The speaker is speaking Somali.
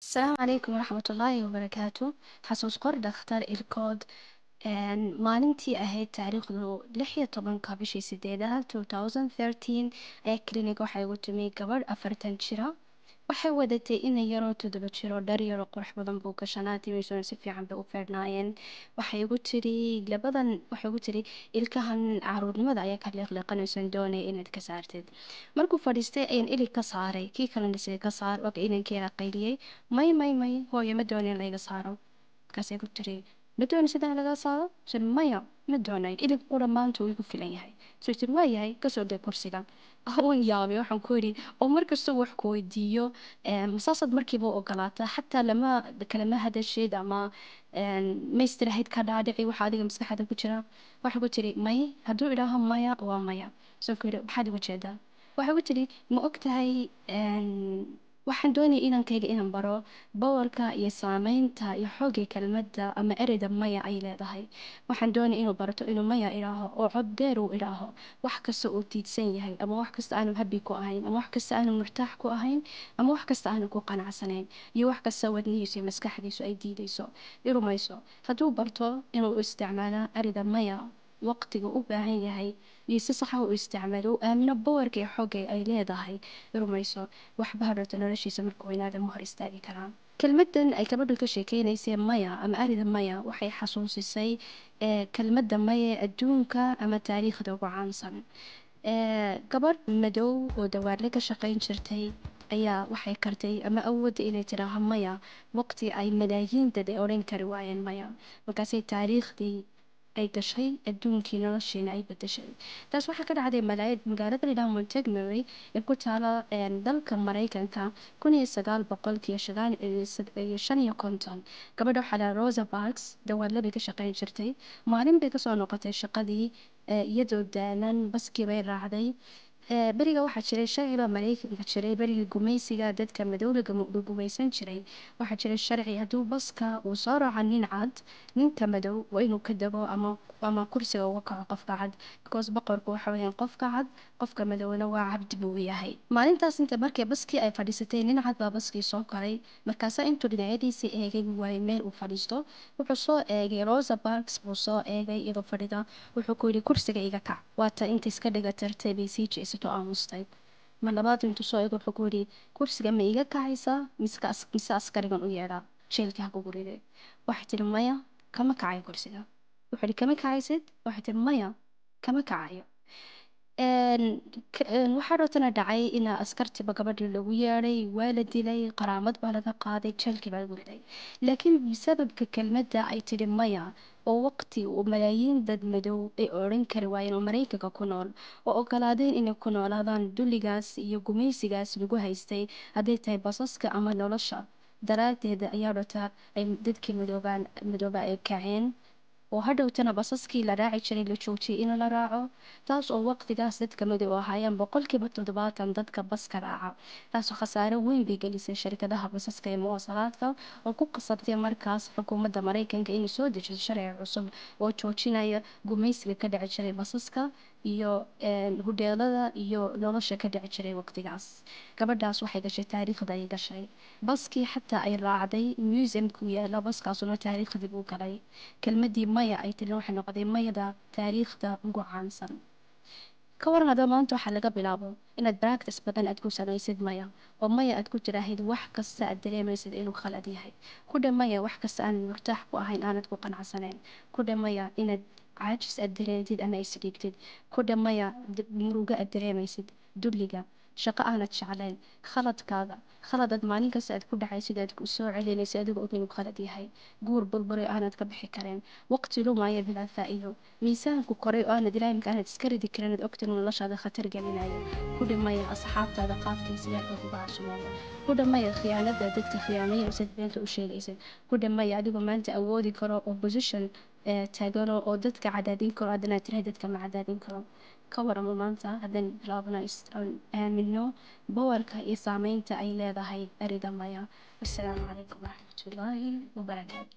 السلام عليكم ورحمة الله وبركاته. xasuus qor dhakhtar ilkood maalintii ahayd taariikhdu 16 bishii sideedaad 2013 ee clinic waxay ugu timi gabadh 40 jira. waxay wadatay inay yaroo 7 jiro dhar yaroo qurux badan buu gashanaa timihiisuna si fiican bay u feedhnaayeen. waxay ugu tiri ilkahan caruurnimada ayaa ka liiqliiqanaysan doonaya inaad ka saartid. markuu fadhiistay ayaan ilig ka saaray kii kalena isii ka saar waka inankeena qayliyey. may hooyo ma doonin layga saaro. markaasay ku tiri ma dooni sidaan laga saaro sir maya ma doonayn ilig qura maanta wuu igu filan yahay soo tir waa yahay kasoo deg kursiga. waan yaabay waxaan ku yidhi oo markastoo wax ku weydiiyo masaasad markiiba u ogolaataa xataa kalama hadashid ama maystirahayd ka dhaadhici waxa adiga maskaxda ku jira. waxay ku tiri may hadduu idhaaho maya waa maya. soo ku yidhi maxaad uga jeedaa. waxay ku tiri ma og tahay waxaan doonaya inankayga inaan baro bawarka iyo saameynta iyo xoogga kelmadda ama ereyda maya ay leedahay. waxaan doonaya inuu barato inuu maya idhaaho oo cod dheer uu idhaaho wax kasta uu diidsan yahay ama wax kasta aanu habi ku ahayn ama wax kasta aanu murtaax ku ahayn ama wax kasta aanu ku qanacsanayn iyo wax kasta wadnihiisu iyo maskaxdiisu ay diidayso irumayso. hadduu barto inuu isticmaalo ereyda maya waqtiga u baahan yahay iyo si sax ah u isticmaalo uu aamino bawarka iyo xoogga ay leedahay irumayso waxba hadhowta noloshiisa markuu weynaada ma hor istaagi karaan. kelmaddan ay gabadhu ka sheekeynaysay maya ama ereyda maya waxay xasuusisay kelmadda maya ee adduunka ama taariikhda ugu caansan. gabadh madow oo dawaarle ka shaqayn jirtay ayaa waxay kartay ama awoodda inay tidhaaho maya waqti ay malaayiin dad ay odhan kari waayeen maya. markaasay taariikhdii ay gashay adduunkii noloshiina ay bedeshay. taas waxaa ka dhacday magaalada la yidhaha Montgomery ee ku taala dalka Mareykanka 1955. gabadha waxaa la Rosa Parks dawaarle bay ka shaqayn jirtay. maalin bay kasoo noqotay shaqadii iyadoo daalan baskii bay raacday. beriga waxaa jiray sharciga Mareykanka jiray berigii gumaysiga dadka madowga gumaysan jiray. waxaa jiray sharci hadduu baska uu soo raaco nin cad ninka madow waa inuu ka dego ama kursiga uga kaco qofka cad because boqorku waxa weeyaan qofka cad qofka madowna waa cabdi buu yahay. maalintaas inta markay baskii ay fadhiisatay nin cad baa baskii soo koray markaasaa intuu dhinacyadiisii eegay waayay meel uu fadhiisto. wuxuu soo eegay Rosa Parks buu soo eegay iyadoo fadhida wuxuu ku yidhi kursiga iga kac waata inta iska dhiga tartay bay sii jeesato aamustay. mar labaad intuu soo eego wuxuu ku yidhi kursiga ma iga kacaysaa mise askarigan u yeedhaa jeelkii ha kugu riday. waxay tiri maya kama kacayo kursiga. wuxuu yidhi kama kacaysid waxay tiri maya kama kacayo. waxaa dhootana dhacay in askartiba gabadhii lagu yeedhay waa la dilay qaraamad baa laga qaaday jeelkii baa lagu riday. laakiin bisababka kelmadda ay tidhi maya oo waqti uu malaayiin dad madow ay odhan kari waayeen oo Mareykanka ku nool oo ogolaadeen inay ku noolaadaan dulligaas iyo gumaysigaas lagu haystay hadday tahay basaska ama nolosha daraaddeeda ayaa dhota ay dadkii madooba ay kaceen oo hadhowtana basaskii la raaci jiray la joojiyay in la raaco. taas oo waqtigaas dadka madow ahaayeen 70% dadka baska raaca. taasoo khasaare weyn bay gelisay shirkadaha basaska ee muwaasalaadka oo ku qasabtay markaas xukuumadda Mareykanka inay soo dejiso sharci cusub oo joojinaya gumaysiga ka dhici jiray basaska iyo hudheelada iyo nolosha ka dhici jiray waqtigaas. gabadhaas waxay gashay taariikhda ay gashay baskii xataa ay raacday museumku yaala baskaasuna taariikhdii buu galay. kelmaddii maya ay tiri waxay noqotay mayada taariikhda ugu caansan. ka waran hadda maanta waxaa laga bilaabo inaad practice badan aad ku samaysid maya oo maya aad ku tiraahid wax kasta aad dareemaysid inuu khalad yahay. ku dhamaya wax kasta aan murtaax ku ahayn aanad ku qanacsanayn. ku dhamaya inaad caajis aad dareentid ama isdhiigtid. ku dhamaya murugo aad dareemaysid dulliga shaqo aanad jeclayn khaladkaaga khaladaad maalin kasta aad ku dhacaysid aad ku soo celinaysid adigoo og inuu khalad yahay. guur burburay aanad ka bixi kareen waqti lumaya bilaa faa'iido miisaanku koray oo aanad ilaahay aanad iska ridi karin aad ogtin noloshaada khatar gelinayo. ku dhamaya asxaabtaada qaabkay siyaadka kuga casuumada. ku dhamaya khiyaanada dadka khiyaamaya sid beenta u sheegaysid. ku dhamaya adigoo maanta awoodi karo oo position taagano oo dadka cadaadin karo haddana tirahay dadka ma cadaadin karo. ka waramo maanta haddaan bilaabno aamino bawarka iyo saameynta ay leedahay ereyda maya. assalaamu calaykum waraxmatullaahi wabarakaatu.